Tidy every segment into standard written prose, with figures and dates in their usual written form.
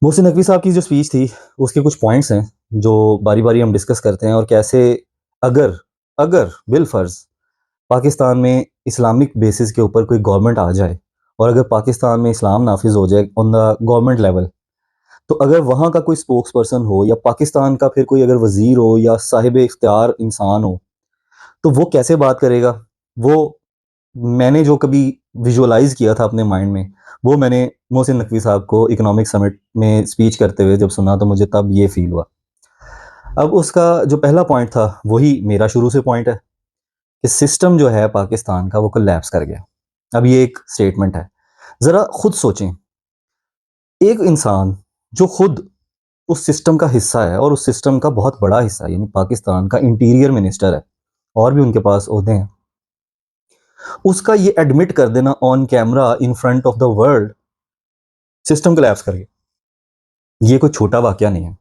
मोहसिन नकवी साहब की जो स्पीच थी, उसके कुछ पॉइंट्स हैं, जो बारी-बारी हम डिस्कस करते हैं और कैसे अगर अगर बिलफ़र्ज़ पाकिस्तान में इस्लामिक बेसिस के ऊपर कोई गवर्नमेंट आ जाए और अगर पाकिस्तान में इस्लाम नाफ़िज़ हो जाए ऑन द गवर्नमेंट लेवल, तो अगर वहाँ का कोई स्पोक्स पर्सन हो या पाकिस्तान का फिर कोई अगर वज़ीर हो या साहिब इख्तियार इंसान हो, तो वो कैसे बात करेगा? वो मैंने जो कभी विजुअलाइज़ किया था अपने माइंड में, वो मैंने मोहसिन नकवी साहब को इकोनॉमिक समिट में स्पीच करते हुए जब सुना तो मुझे तब ये फ़ील हुआ। अब उसका जो पहला पॉइंट था, वही मेरा शुरू से पॉइंट है कि सिस्टम जो है पाकिस्तान का वो कोलैप्स कर गया। अब ये एक स्टेटमेंट है। ज़रा खुद सोचें, एक इंसान जो खुद उस सिस्टम का हिस्सा है और उस सिस्टम का बहुत बड़ा हिस्सा है, यानी पाकिस्तान का इंटीरियर मिनिस्टर है और भी उनके पास ओहदे हैं। उसका ये एडमिट कर देना on camera in front of the world, system collapse कर गया। ये कोई छोटा वाक़या नहीं है।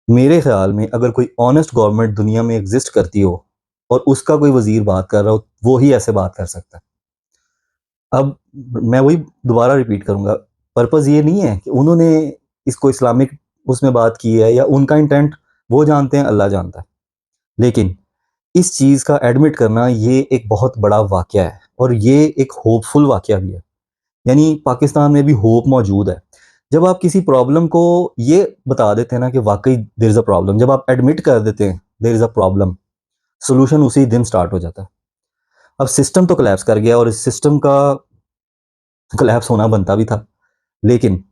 मेरे ख़्याल में अगर कोई ऑनेस्ट गवर्नमेंट दुनिया में एग्ज़िस्ट करती हो और उसका कोई वज़ीर बात कर रहा हो, वो ही ऐसे बात कर सकता है। अब मैं वही दोबारा रिपीट करूँगा, पर्पज़ ये नहीं है कि उन्होंने इसको इस्लामिक उसमें बात की है या उनका इंटेंट वो जानते हैं, अल्लाह जानता है। लेकिन इस चीज़ का एडमिट करना ये एक बहुत बड़ा वाक़या है और ये एक होपफुल वाक़या भी है। यानी पाकिस्तान में भी होप मौजूद है। जब आप किसी प्रॉब्लम को ये बता देते हैं ना कि वाक़ई देयर इज़ अ प्रॉब्लम, जब आप एडमिट कर देते हैं there is a problem, solution उसी दिन स्टार्ट हो जाता है। अब सिस्टम तो कोलैप्स कर गया और इस सिस्टम का कोलैप्स होना बनता भी था। लेकिन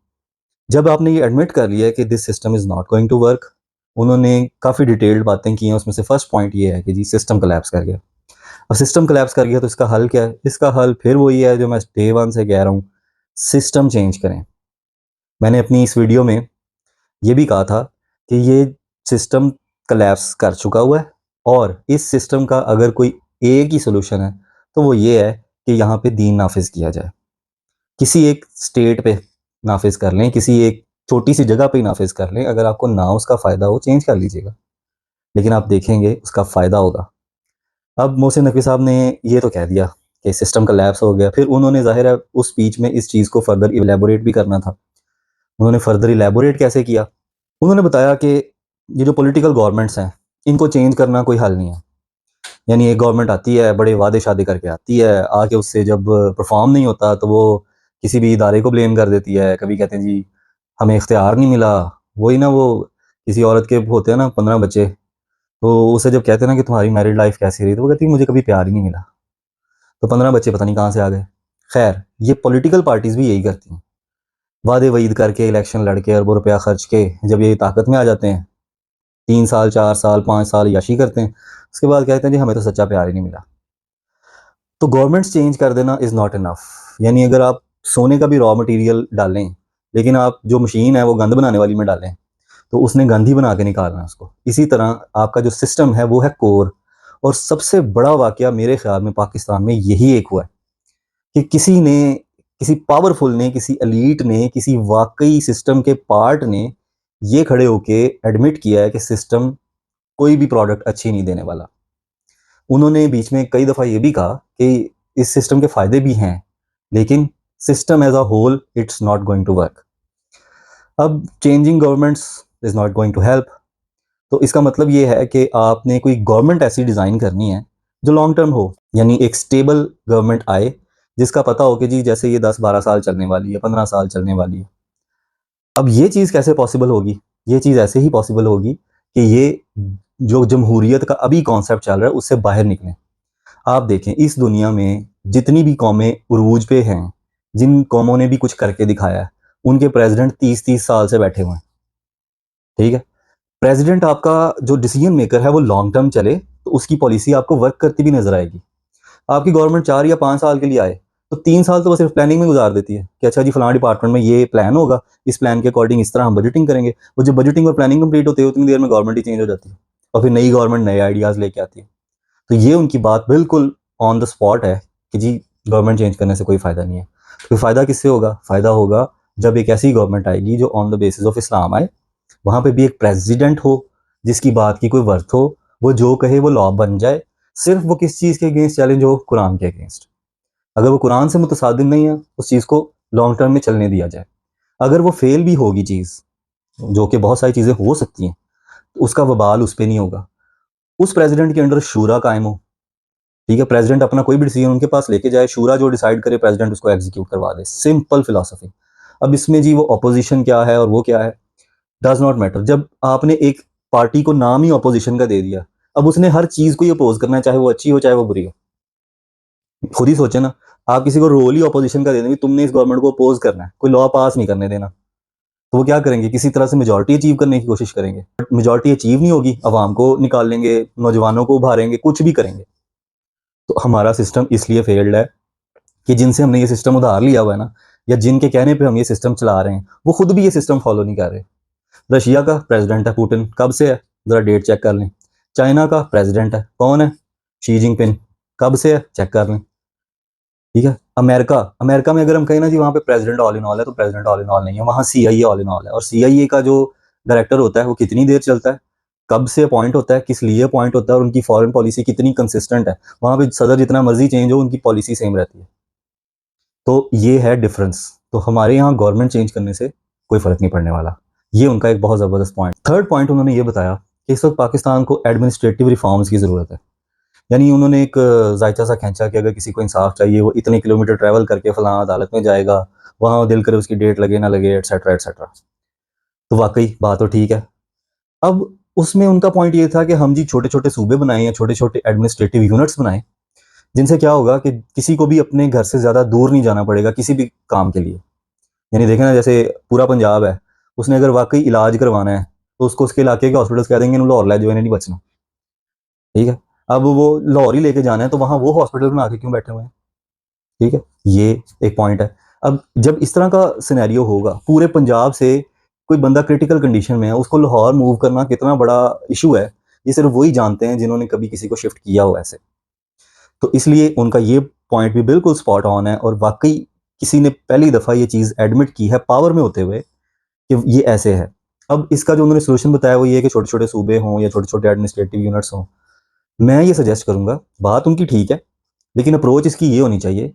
जब आपने ये एडमिट कर लिया है कि this system is not going to work, उन्होंने काफ़ी डिटेल्ड बातें की हैं, उसमें से फर्स्ट पॉइंट ये है कि जी सिस्टम कोलैप्स कर गया। अब सिस्टम कोलैप्स कर गया तो इसका हल क्या है? इसका हल फिर वही है जो मैं डे 1 से कह रहा हूँ, सिस्टम चेंज करें। मैंने अपनी इस वीडियो में ये भी कहा था कि ये सिस्टम कोलैप्स कर चुका हुआ है और इस सिस्टम का अगर कोई एक ही सॉल्यूशन है, तो वो ये है कि यहाँ पे दीन नाफ़िज़ किया जाए। किसी एक स्टेट पे नाफ़िज़ कर लें, किसी एक छोटी-सी जगह पे ही नाफ़िज़ कर लें, अगर आपको ना उसका फ़ायदा हो, चेंज कर लीजिएगा। लेकिन आप देखेंगे उसका फ़ायदा होगा। अब मोहसिन नकवी साहब ने ये तो कह दिया कि सिस्टम कोलैप्स हो गया, फिर उन्होंने ज़ाहिर है उस स्पीच में इस चीज़ को फर्दर इलैबोरेट भी करना था। उन्होंने फर्दर इलैबोरेट कैसे किया? उन्होंने बताया कि ये जो पॉलिटिकल गवर्नमेंट्स हैं, इनको चेंज करना कोई हल नहीं है। यानी एक गवर्नमेंट आती है, बड़े वादे-शादे करके आती है, आके उससे जब परफ़ॉर्म नहीं होता, तो वो किसी भी इदारे को ब्लेम कर देती है। कभी कहते हैं जी, हमें इख्तियार नहीं मिला। वही ना वो किसी औरत के होते हैं ना 15 बच्चे, तो उसे जब कहते हैं ना कि तुम्हारी मैरिड लाइफ़ कैसी रही? तो वो कहती है मुझे कभी प्यार ही नहीं मिला। तो 15 बच्चे पता नहीं कहाँ से आ गए। ख़ैर, ये पॉलिटिकल पार्टीज़ भी यही करती हैं। वादे-वईद करके, इलेक्शन लड़ के, अरबों रुपया खर्च के, जब ये ताकत में आ जाते हैं 3 साल, 4 साल, 5 साल याशी करते हैं। उसके बाद कहते हैं जी हमें तो सच्चा प्यार ही नहीं मिला। तो गवर्नमेंट्स चेंज कर देना इज़ नॉट इनफ। यानी अगर आप सोने का भी रॉ मटेरियल डालें, लेकिन आप जो मशीन है वो गंद बनाने वाली में डालें, तो उसने गंद ही बना के निकालना है उसको। इसी तरह आपका जो सिस्टम है वो है कोर। और सबसे बड़ा वाक़या मेरे ख़्याल में पाकिस्तान में यही एक हुआ है कि किसी ने, किसी पावरफुल ने, किसी एलीट ने, किसी वाक़ई सिस्टम के पार्ट ने ये खड़े होके एडमिट किया है कि सिस्टम कोई भी प्रोडक्ट अच्छी नहीं देने वाला। उन्होंने बीच में कई दफ़ा ये भी कहा कि इस सिस्टम के फ़ायदे भी हैं, लेकिन system as a whole it's not going to work. अब changing governments is not going to help. तो इसका मतलब ये है कि आपने कोई गवर्नमेंट ऐसी डिज़ाइन करनी है जो लॉन्ग टर्म हो, यानी एक स्टेबल गवर्नमेंट आए जिसका पता हो कि जी जैसे ये 10-12 साल चलने वाली है, 15 साल चलने वाली है। अब ये चीज़ कैसे पॉसिबल होगी? ये चीज़ ऐसे ही पॉसिबल होगी कि ये जो जमहूरियत का अभी कॉन्सेप्ट चल रहा है उससे बाहर निकलें। आप देखें इस दुनिया में जितनी भी कौमें उरूज पे हैं, जिन कौमों ने भी कुछ करके दिखाया है, उनके प्रेसिडेंट 30-30 साल से बैठे हुए हैं, ठीक है? प्रेसिडेंट आपका जो डिसीजन मेकर है वो लॉन्ग टर्म चले, तो उसकी पॉलिसी आपको वर्क करती भी नज़र आएगी। आपकी गवर्नमेंट 4 या 5 साल के लिए आए, तो 3 साल तो वो सिर्फ प्लानिंग में गुजार देती है कि अच्छा जी फलाना डिपार्टमेंट में ये प्लान होगा, इस प्लान के अकॉर्डिंग इस तरह हम बजटिंग करेंगे। वो जब बजटिंग और प्लानिंग कंप्लीट होती है उतनी देर में गवर्नमेंट ही चेंज हो जाती है और फिर नई गवर्नमेंट नए आइडियाज़ लेके आती है। तो ये उनकी बात बिल्कुल ऑन द स्पॉट है कि जी गवर्नमेंट चेंज करने से कोई फ़ायदा नहीं है। तो फ़ायदा किससे होगा? फ़ायदा होगा जब एक ऐसी गवर्नमेंट आएगी जो on the basis of Islam आए, वहाँ पे भी एक प्रेसिडेंट हो जिसकी बात की कोई वर्थ हो, वो जो कहे वो लॉ बन जाए। सिर्फ वो किस चीज़ के अगेंस्ट चैलेंज हो? कुरान के अगेंस्ट। अगर वो कुरान से मुतसादिम नहीं है, उस चीज़ को लॉन्ग टर्म में चलने दिया जाए। अगर वो फेल भी होगी चीज़, जो कि बहुत सारी चीज़ें हो सकती हैं, तो उसका वबाल उस पे नहीं होगा। उस प्रेसिडेंट के अंडर शूरा कायम हो, ठीक है, प्रेसिडेंट अपना कोई भी डिसीजन उनके पास लेके जाए, शूरा जो डिसाइड करे प्रेसिडेंट उसको एग्जीक्यूट करवा दे। Simple philosophy. अब इसमें जी वो ऑपोजिशन क्या है और वो क्या है, डज नॉट मैटर। जब आपने एक पार्टी को नाम ही ऑपोजिशन का दे दिया, अब उसने हर चीज को ही अपोज करना है, चाहे वो अच्छी हो चाहे वो बुरी हो। खुद ही सोचे ना, आप किसी को रोल ही ऑपोजिशन का दे देंगे, तुमने इस गवर्नमेंट को अपोज करना है, कोई लॉ पास नहीं करने देना, तो वो क्या करेंगे, किसी तरह से मेजोरिटी अचीव करने की कोशिश करेंगे। बट मेजोरिटी अचीव नहीं होगी, अवाम को निकाल लेंगे, नौजवानों को उभारेंगे, कुछ भी करेंगे। तो हमारा सिस्टम इसलिए फेल्ड है कि जिनसे हमने ये सिस्टम उधार लिया हुआ है ना, या जिनके कहने पे हम ये सिस्टम चला रहे हैं, वो खुद भी ये सिस्टम फॉलो नहीं कर रहे। रशिया का प्रेसिडेंट है पुतिन, कब से है, जरा डेट चेक कर लें। चाइना का प्रेसिडेंट है, कौन है, शी जिनपिंग, कब से है, चेक कर लें। ठीक है, अमेरिका, अमेरिका में अगर हम कहें ना जी वहाँ पे प्रेसिडेंट ऑल इन ऑल है, तो प्रेसिडेंट ऑल इन ऑल नहीं है, वहाँ सीआईए ऑल इन ऑल है। और सीआईए का जो डायरेक्टर होता है वो कितनी देर चलता है, कब से अपॉइंट होता है, किस लिए अपॉइंट होता है, और उनकी फॉरेन पॉलिसी कितनी कंसिस्टेंट है। वहाँ पे सदर जितना मर्जी चेंज हो, उनकी पॉलिसी सेम रहती है। तो ये है डिफरेंस। तो हमारे यहाँ गवर्नमेंट चेंज करने से कोई फर्क नहीं पड़ने वाला। ये उनका एक बहुत ज़बरदस्त पॉइंट। थर्ड पॉइंट उन्होंने ये बताया कि इस वक्त पाकिस्तान को एडमिनिस्ट्रेटिव रिफॉर्म्स की ज़रूरत है। यानी उन्होंने एक जायचा सा खींचा कि अगर किसी को इंसाफ चाहिए, वो इतने किलोमीटर ट्रैवल करके फलां अदालत में जाएगा, वहाँ दिल करे उसकी डेट लगे ना लगे, एटसेट्रा एटसेट्रा। तो वाकई बात तो ठीक है। अब उसमें उनका पॉइंट ये था कि हम जी छोटे छोटे सूबे बनाए या छोटे छोटे एडमिनिस्ट्रेटिव यूनिट्स बनाए, जिनसे क्या होगा कि किसी को भी अपने घर से ज़्यादा दूर नहीं जाना पड़ेगा किसी भी काम के लिए। यानी देखें ना, जैसे पूरा पंजाब है, उसने अगर वाकई इलाज करवाना है, तो उसको उसके इलाके के हॉस्पिटल्स कह देंगे लाहौर ले जो, इन्हें नहीं बचना। ठीक है, अब वो लाहौर ही लेके जाना है, तो वहाँ वो हॉस्पिटल बना के क्यों बैठे हुए हैं। ठीक है, ये एक पॉइंट है। अब जब इस तरह का सिनेरियो होगा, पूरे पंजाब से कोई बंदा क्रिटिकल कंडीशन में है, उसको लाहौर मूव करना कितना बड़ा इशू है, ये सिर्फ वही जानते हैं जिन्होंने कभी किसी को शिफ्ट किया हो ऐसे। तो इसलिए उनका ये पॉइंट भी बिल्कुल स्पॉट ऑन है, और वाकई किसी ने पहली दफ़ा ये चीज़ एडमिट की है पावर में होते हुए कि ये ऐसे है। अब इसका जो उन्होंने सोल्यूशन बताया वो ये है कि छोटे छोटे सूबे हों या छोटे छोटे एडमिनिस्ट्रेटिव यूनिट्स हों। मैं ये सजेस्ट करूंगा, बात उनकी ठीक है, लेकिन अप्रोच इसकी ये होनी चाहिए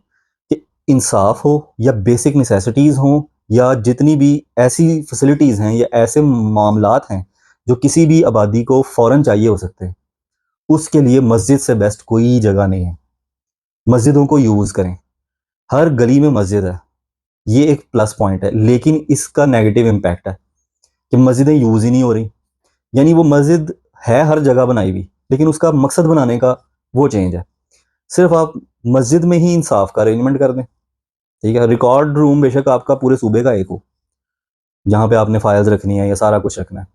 कि इंसाफ हो या बेसिक नेसेसिटीज़ हों, या जितनी भी ऐसी फैसिलिटीज़ हैं या ऐसे मामलात हैं जो किसी भी आबादी को फ़ौरन चाहिए हो सकते हैं, उसके लिए मस्जिद से बेस्ट कोई जगह नहीं है। मस्जिदों को यूज़ करें, हर गली में मस्जिद है, ये एक प्लस पॉइंट है। लेकिन इसका नेगेटिव इम्पैक्ट है कि मस्जिदें यूज़ ही नहीं हो रही। यानी वो मस्जिद है हर जगह बनाई हुई, लेकिन उसका मकसद बनाने का वो चेंज है। सिर्फ आप मस्जिद में ही इंसाफ का अरेंजमेंट कर दें, ठीक है, रिकॉर्ड रूम बेशक आपका पूरे सूबे का एक हो, जहाँ पे आपने फाइल्स रखनी है या सारा कुछ रखना है,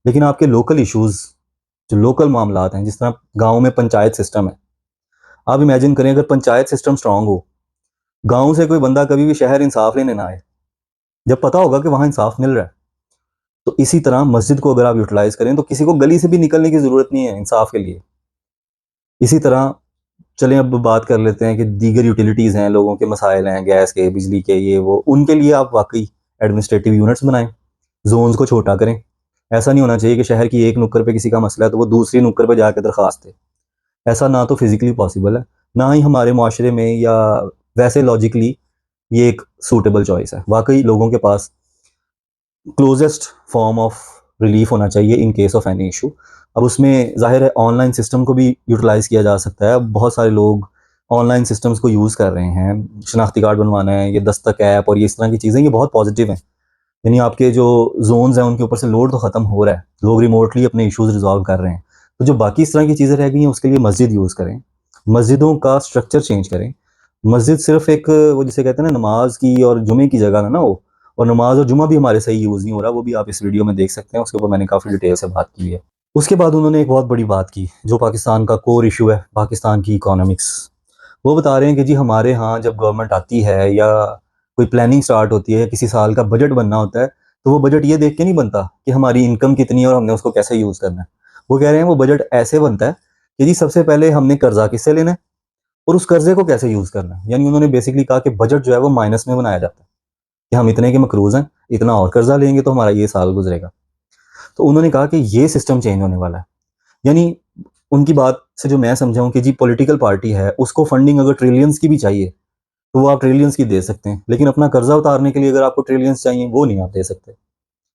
लेकिन आपके लोकल इश्यूज, जो लोकल मामलात हैं, जिस तरह गाँव में पंचायत सिस्टम है, आप इमेजिन करें अगर पंचायत सिस्टम स्ट्रांग हो, गाँव से कोई बंदा कभी भी शहर इंसाफ लेने ना आए, जब पता होगा कि वहाँ इंसाफ मिल रहा है। तो इसी तरह मस्जिद को अगर आप यूटिलाइज करें, तो किसी को गली से भी निकलने की ज़रूरत नहीं है इंसाफ के लिए। इसी तरह चलें अब बात कर लेते हैं कि दीगर यूटिलिटीज़ हैं, लोगों के मसाइल हैं, गैस के, बिजली के, ये वो, उनके लिए आप वाकई एडमिनिस्ट्रेटिव यूनिट्स बनाएं, जोन्स को छोटा करें। ऐसा नहीं होना चाहिए कि शहर की एक नुक्कड़ पे किसी का मसला है तो वो दूसरी नुक्कड़ पे जाकर दरख्वास्त दे। ऐसा ना तो फिजिकली पॉसिबल है, ना ही हमारे माशरे में या वैसे लॉजिकली ये एक सूटेबल चॉइस है। वाकई लोगों के पास क्लोजेस्ट फॉर्म ऑफ रिलीफ होना चाहिए in case of any issue. अब उसमें जाहिर है ऑनलाइन सिस्टम को भी यूटिलाइज़ किया जा सकता है। बहुत सारे लोग ऑनलाइन सिस्टम्स को यूज़ कर रहे हैं, शनाख्ती कार्ड बनवाना है, ये दस्तक ऐप और ये इस तरह की चीज़ें, ये बहुत पॉजिटिव हैं। यानी आपके जो जोन्स हैं उनके ऊपर से लोड तो ख़त्म हो रहा है, लोग रिमोटली अपने इश्यूज़ रिजॉल्व कर रहे हैं। तो जो बाकी इस तरह की चीज़ें रह गई हैं उसके लिए मस्जिद यूज़ करें, मस्जिदों का स्ट्रक्चर चेंज करें। मस्जिद सिर्फ एक वो जिसे कहते हैं ना नमाज की और जुमे की जगह ना हो, और नमाज और जुमा भी हमारे सही यूज़ नहीं हो रहा, वो भी आप इस वीडियो में देख सकते हैं, उसके ऊपर मैंने काफ़ी डिटेल से बात की है। उसके बाद उन्होंने एक बहुत बड़ी बात की जो पाकिस्तान का कोर इशू है, पाकिस्तान की इकोनॉमिक्स। वो बता रहे हैं कि जी हमारे यहाँ जब गवर्नमेंट आती है या कोई प्लानिंग स्टार्ट होती है, किसी साल का बजट बनना होता है, तो वो बजट ये देख के नहीं बनता कि हमारी इनकम कितनी है और हमने उसको कैसे यूज़ करना है। वो कह रहे हैं वो बजट ऐसे बनता है कि जी सबसे पहले हमने कर्जा किससे लेना है और उस कर्जे को कैसे यूज़ करना है। यानी उन्होंने बेसिकली कहा कि बजट जो है वो माइनस में बनाया जाता है कि हम इतने के मकरूज़ हैं, इतना और कर्जा लेंगे तो हमारा ये साल गुजरेगा। तो उन्होंने कहा कि ये सिस्टम चेंज होने वाला है। यानी उनकी बात से जो मैं समझा हूँ कि जी पॉलिटिकल पार्टी है, उसको फंडिंग अगर ट्रिलियंस की भी चाहिए, तो वो आप ट्रिलियंस की दे सकते हैं, लेकिन अपना कर्जा उतारने के लिए अगर आपको ट्रिलियंस चाहिए वो नहीं आप दे सकते।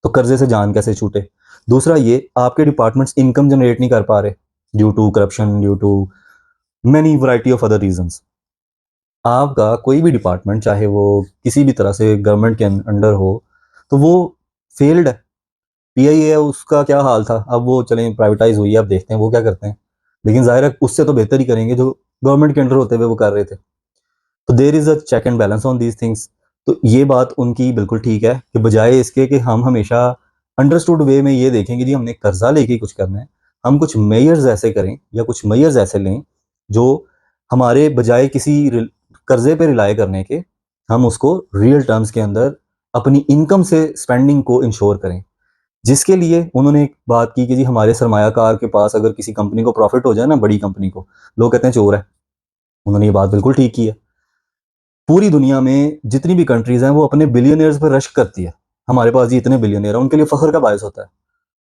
तो कर्जे से जान कैसे छूटे। दूसरा ये, आपके डिपार्टमेंट्स इनकम जनरेट नहीं कर पा रहे due to corruption, due to many variety of other reasons. आपका कोई भी डिपार्टमेंट चाहे वो किसी भी तरह से गवर्नमेंट के अंडर हो तो वो फेल्ड है। पीआईए उसका क्या हाल था, अब वो चलें प्राइवेटाइज हुई है, अब देखते हैं वो क्या करते हैं, लेकिन जाहिर है उससे तो बेहतर ही करेंगे जो गवर्नमेंट के अंडर होते हुए वो कर रहे थे। तो there is a check and balance on these things. तो ये बात उनकी बिल्कुल ठीक है कि बजाय इसके कि हम हमेशा अंडरस्टूड वे में ये देखें कि जी हमने कर्जा लेके कुछ करना है, हम कुछ मेयर्स ऐसे करें या कुछ मेयर्स ऐसे लें जो हमारे बजाय किसी कर्जे पे रिलाय करने के, हम उसको रियल टर्म्स के अंदर अपनी इनकम से स्पेंडिंग को इंश्योर करें। जिसके लिए उन्होंने एक बात की कि जी हमारे सरमायाकार के पास अगर किसी कंपनी को प्रॉफिट हो जाए ना, बड़ी कंपनी को, लोग कहते हैं चोर है। उन्होंने ये बात बिल्कुल ठीक की है। पूरी दुनिया में जितनी भी कंट्रीज हैं वो अपने बिलियनियर्स पर रश्क करती है, हमारे पास जी इतने बिलियनियर हैं, उनके लिए फख्र का बायस होता है।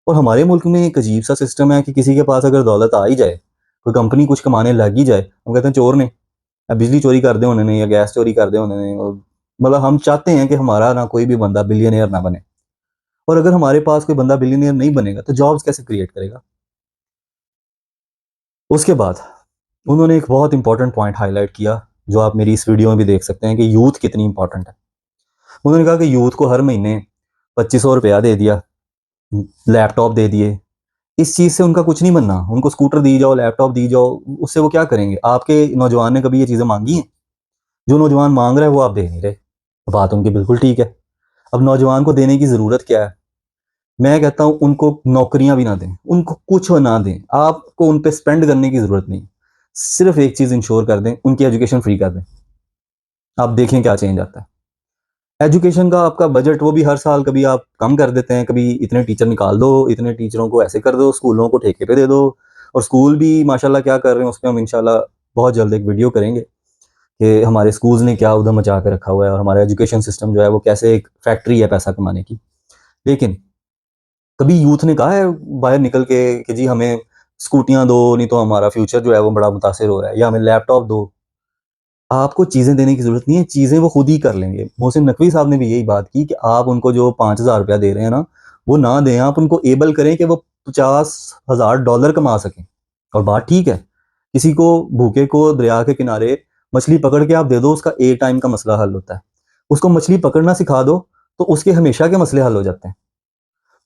और हमारे मुल्क में एक अजीब सा सिस्टम है कि किसी के पास अगर दौलत आ ही जाए, कोई कंपनी कुछ कमाने लग ही जाए, हम कहते हैं चोर ने, या बिजली चोरी कर दे उन्होंने, या गैस चोरी कर दे उन्होंने। मतलब हम चाहते हैं कि हमारा ना कोई भी बंदा बिलियनियर ना बने। और अगर हमारे पास कोई बंदा बिलियनियर नहीं बनेगा तो जॉब्स कैसे क्रिएट करेगा। उसके बाद उन्होंने एक बहुत इंपॉर्टेंट पॉइंट हाईलाइट किया, जो आप मेरी इस वीडियो में भी देख सकते हैं कि यूथ कितनी इंपॉर्टेंट है। उन्होंने कहा कि यूथ को हर महीने 2500 रुपया दे दिया, लैपटॉप दे दिए, इस चीज़ से उनका कुछ नहीं बनना। उनको स्कूटर दी जाओ, लैपटॉप दी जाओ, उससे वो क्या करेंगे। आपके नौजवान ने कभी ये चीज़ें मांगी हैं? जो नौजवान मांग रहा है वो आप दे नहीं रहे। बात उनकी बिल्कुल ठीक है। अब नौजवान को देने की ज़रूरत क्या है? मैं कहता हूँ उनको नौकरियां भी ना दें, उनको कुछ ना दें, आपको उन पे स्पेंड करने की ज़रूरत नहीं। सिर्फ एक चीज़ इंश्योर कर दें, उनकी एजुकेशन फ्री कर दें। आप देखें क्या चेंज आता है। एजुकेशन का आपका बजट वो भी हर साल कभी आप कम कर देते हैं, कभी इतने टीचर निकाल दो, इतने टीचरों को ऐसे कर दो, स्कूलों को ठेके पे दे दो। और स्कूल भी माशाल्लाह क्या कर रहे हैं, उस पर हम इंशाल्लाह बहुत जल्द एक वीडियो करेंगे कि हमारे स्कूल्स ने क्या उधम मचा के रखा हुआ है और हमारा एजुकेशन सिस्टम जो है वो कैसे एक फैक्ट्री है पैसा कमाने की। लेकिन कभी यूथ ने कहा है बाहर निकल के कि जी हमें स्कूटियां दो, नहीं तो हमारा फ्यूचर जो है वो बड़ा मुतासर हो रहा है, या हमें लैपटॉप दो। आपको चीज़ें देने की ज़रूरत नहीं है, चीज़ें वो खुद ही कर लेंगे। मोहसिन नकवी साहब ने भी यही बात की कि आप उनको जो 5,000 रुपया दे रहे हैं ना, वो ना दें, आप उनको एबल करें कि वो $50,000 कमा सकें। और बात ठीक है, किसी को भूखे को दरिया के किनारे मछली पकड़ के आप दे दो, उसका एक टाइम का मसला हल होता है। उसको मछली पकड़ना सिखा दो तो उसके हमेशा के मसले हल हो जाते हैं।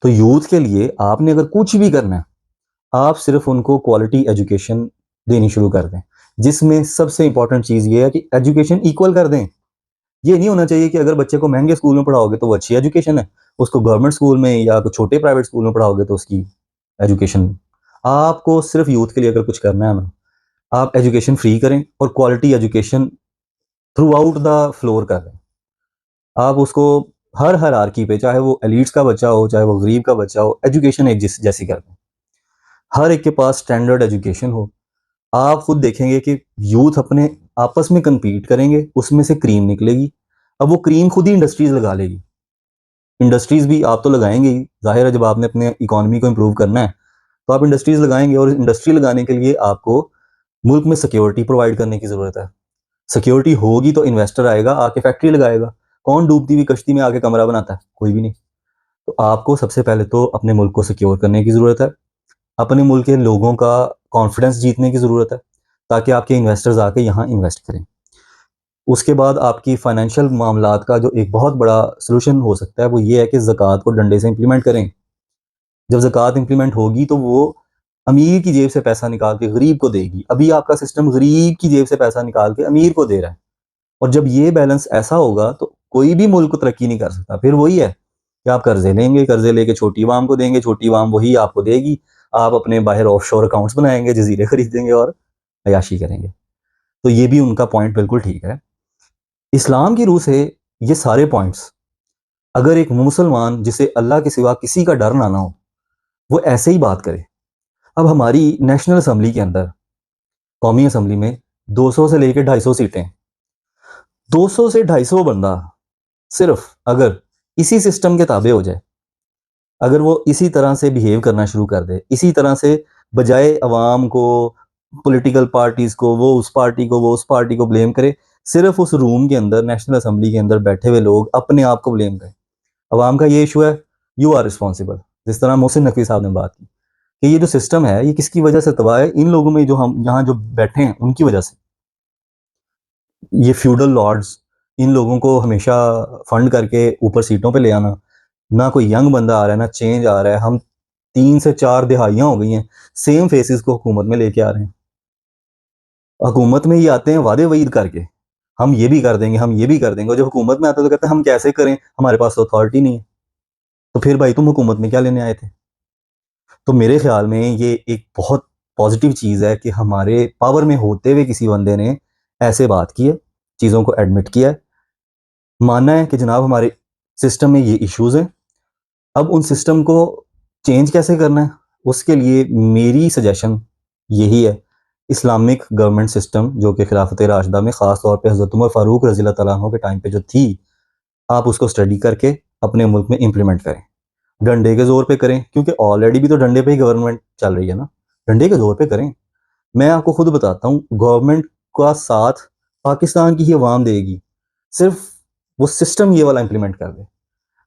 तो यूथ के लिए आपने अगर कुछ भी करना है, आप सिर्फ उनको क्वालिटी एजुकेशन देनी शुरू कर दें, जिसमें सबसे इंपॉर्टेंट चीज़ ये है कि एजुकेशन इक्वल कर दें। ये नहीं होना चाहिए कि अगर बच्चे को महंगे स्कूल में पढ़ाओगे तो वो अच्छी एजुकेशन है, उसको गवर्नमेंट स्कूल में या कुछ छोटे प्राइवेट स्कूल में पढ़ाओगे तो उसकी एजुकेशन। आपको सिर्फ यूथ के लिए अगर कुछ करना है ना, आप एजुकेशन फ्री करें और quality education through out the floor कर दें। आप उसको हर हायरार्की पे, चाहे वो एलीट्स का बच्चा हो चाहे वो गरीब का बच्चा हो, एजुकेशन एक जैसी कर दें। हर एक के पास स्टैंडर्ड एजुकेशन हो। आप खुद देखेंगे कि यूथ अपने आपस में कम्पीट करेंगे, उसमें से क्रीम निकलेगी। अब वो क्रीम खुद ही इंडस्ट्रीज लगा लेगी। इंडस्ट्रीज भी आप तो लगाएंगे ही, जाहिर है जब आपने अपने इकोनॉमी को इम्प्रूव करना है तो आप इंडस्ट्रीज लगाएंगे, और इंडस्ट्री लगाने के लिए आपको मुल्क में सिक्योरिटी प्रोवाइड करने की ज़रूरत है। सिक्योरिटी होगी तो इन्वेस्टर आएगा, आके फैक्ट्री लगाएगा। कौन डूबती हुई कश्ती में आके कमरा बनाता है? कोई भी नहीं। तो आपको सबसे पहले तो अपने मुल्क को सिक्योर करने की ज़रूरत है, अपने मुल्क के लोगों का कॉन्फिडेंस जीतने की ज़रूरत है, ताकि आपके इन्वेस्टर्स आके यहाँ इन्वेस्ट करें। उसके बाद आपकी फाइनेंशियल मामलात का जो एक बहुत बड़ा सॉल्यूशन हो सकता है वो ये है कि ज़कात को डंडे से इम्प्लीमेंट करें। जब ज़कात इम्प्लीमेंट होगी तो वो अमीर की जेब से पैसा निकाल के गरीब को देगी। अभी आपका सिस्टम गरीब की जेब से पैसा निकाल के अमीर को दे रहा है। और जब ये बैलेंस ऐसा होगा तो कोई भी मुल्क तरक्की नहीं कर सकता। फिर वही है कि आप कर्जे लेंगे, कर्जे लेके छोटी अवाम को देंगे, छोटी अवाम वही आपको देगी। आप अपने बाहर ऑफशोर अकाउंट्स बनाएंगे, जजीरे खरीदेंगे और अयाशी करेंगे। तो ये भी उनका पॉइंट बिल्कुल ठीक है। इस्लाम की रूह से ये सारे पॉइंट्स, अगर एक मुसलमान जिसे अल्लाह के सिवा किसी का डर ना ना हो, वो ऐसे ही बात करे। अब हमारी नेशनल असम्बली के अंदर, कौमी असम्बली में 200 से लेकर 250 सीटें, 200 से 250 बंदा सिर्फ अगर इसी सिस्टम के ताबे हो जाए, अगर वो इसी तरह से बिहेव करना शुरू कर दे, इसी तरह से बजाय अवाम को, पॉलिटिकल पार्टीज को, वो उस पार्टी को ब्लेम करे, सिर्फ उस रूम के अंदर, नेशनल असेंबली के अंदर बैठे हुए लोग अपने आप को ब्लेम करें। अवाम का ये इशू है, यू आर रिस्पॉन्सिबल। जिस तरह मोहसिन नकवी साहब ने बात की कि ये जो सिस्टम है ये किसकी वजह से तबाह है, इन लोगों में जो हम यहाँ जो बैठे हैं उनकी वजह से। ये फ्यूडल लॉर्ड्स, इन लोगों को हमेशा फंड करके ऊपर सीटों पे ले आना, ना कोई यंग बंदा आ रहा है, ना चेंज आ रहा है। हम 3 से 4 दिहाइयाँ हो गई हैं सेम फेसेस को हुकूमत में लेके आ रहे हैं। हुकूमत में ये आते हैं वादे वईद करके, हम ये भी कर देंगे, हम ये भी कर देंगे, और जब हुकूमत में आते हैं तो कहते हैं हम कैसे करें, हमारे पास तो अथॉरिटी नहीं है। तो फिर भाई तुम हुकूमत में क्या लेने आए थे? तो मेरे ख्याल में ये एक बहुत पॉजिटिव चीज़ है कि हमारे पावर में होते हुए किसी बंदे ने ऐसे बात की है, चीज़ों को एडमिट किया है, माना है कि जनाब हमारे सिस्टम में ये इश्यूज़ हैं। अब उन सिस्टम को चेंज कैसे करना है, उसके लिए मेरी सजेशन यही है, इस्लामिक गवर्नमेंट सिस्टम जो कि खिलाफत राशिदा में ख़ास तौर पे हज़रत उमर फ़ारूक रज़ी अल्लाह तआला अन्हु के टाइम पे जो थी, आप उसको स्टडी करके अपने मुल्क में इम्प्लीमेंट करें। डंडे के ज़ोर पे करें, क्योंकि ऑलरेडी भी तो डंडे पे ही गवर्नमेंट चल रही है ना, डंडे के ज़ोर पे करें। मैं आपको खुद बताता हूँ, गवर्नमेंट का साथ पाकिस्तान की ही अवाम देगी, सिर्फ वो सिस्टम ये वाला इम्प्लीमेंट कर दे।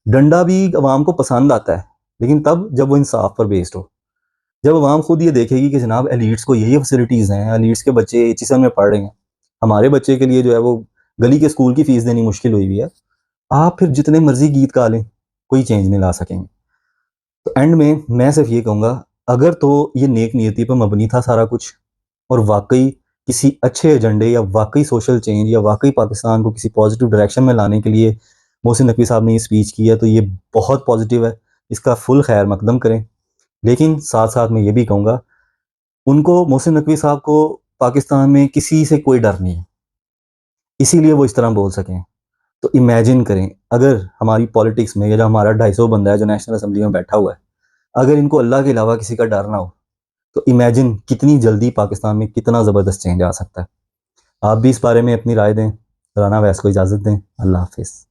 डंडा भी अवाम को पसंद आता है, लेकिन तब जब वो इंसाफ पर बेस्ड हो। जब अवाम खुद ये देखेगी कि जनाब एलीट्स को ये फैसिलिटीज़ हैं, एलीट्स के बच्चे एचएसएन में पढ़ रहे हैं, हमारे बच्चे के लिए जो है वो गली के स्कूल की फीस देनी मुश्किल हुई हुई है, आप फिर जितने मर्जी गीत गा लें, कोई चेंज नहीं ला सकेंगे। तो एंड में मैं सिर्फ ये कहूँगा, अगर तो ये नेक नियति पर मबनी था सारा कुछ, और वाकई किसी अच्छे एजेंडे या वाकई सोशल चेंज या वाकई पाकिस्तान को किसी पॉजिटिव डायरेक्शन में लाने के लिए मोहसिन नकवी साहब ने ये स्पीच की है, तो ये बहुत पॉजिटिव है, इसका फुल खैर मकदम करें। लेकिन साथ साथ मैं ये भी कहूँगा, उनको, मोहसिन नकवी साहब को पाकिस्तान में किसी से कोई डर नहीं है, इसीलिए वो इस तरह बोल सकें। तो इमेजिन करें, अगर हमारी पॉलिटिक्स में, या जो हमारा 250 बंदा है जो नेशनल असेंबली में बैठा हुआ है, अगर इनको अल्लाह के अलावा किसी का डर ना हो, तो इमेजिन कितनी जल्दी पाकिस्तान में कितना ज़बरदस्त चेंज आ सकता है। आप भी इस बारे में अपनी राय दें। राना वैस को इजाज़त दें। अल्लाह हाफिज़।